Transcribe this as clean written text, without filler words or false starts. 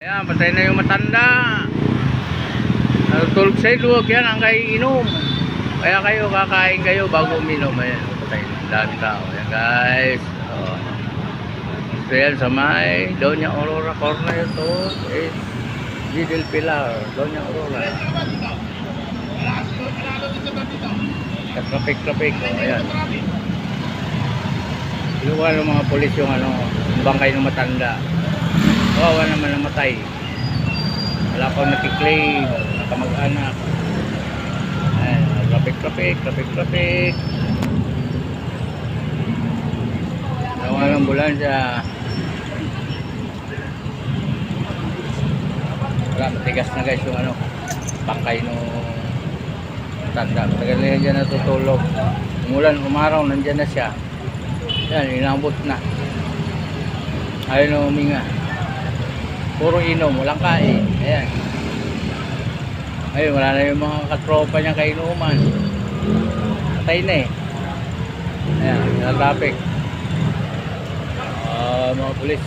Yan, patay na yung matanda. Natulog sa ilog, yan ang kaiinom. Kaya kayo, kakain kayo bago uminom. Ayan, patay na. Dami tao. Yan guys. So yan, sa may Doña Aurora Corner to is Gidel Pilar. Doña Aurora. Traffic. Ayan. Inuwa ng mga polis yung yung bangkay ng matanda. Kawawa naman namatay. Wala pang nakiklaim, nakamag-anak. Ayan, traffic. Nawa ng ambulansya. Wala, matigas na guys yung bangkay ng matanda. Matagal na yan dyan natutulog. Umulan, umaraw, nandyan na siya. Yan, inabot na. Ayaw na huminga. Puro inom, walang kain. Ayan. Ayun, wala na yung mga katropa niya kainuman. Patay na eh. Ayan, nalapik. Mga pulis.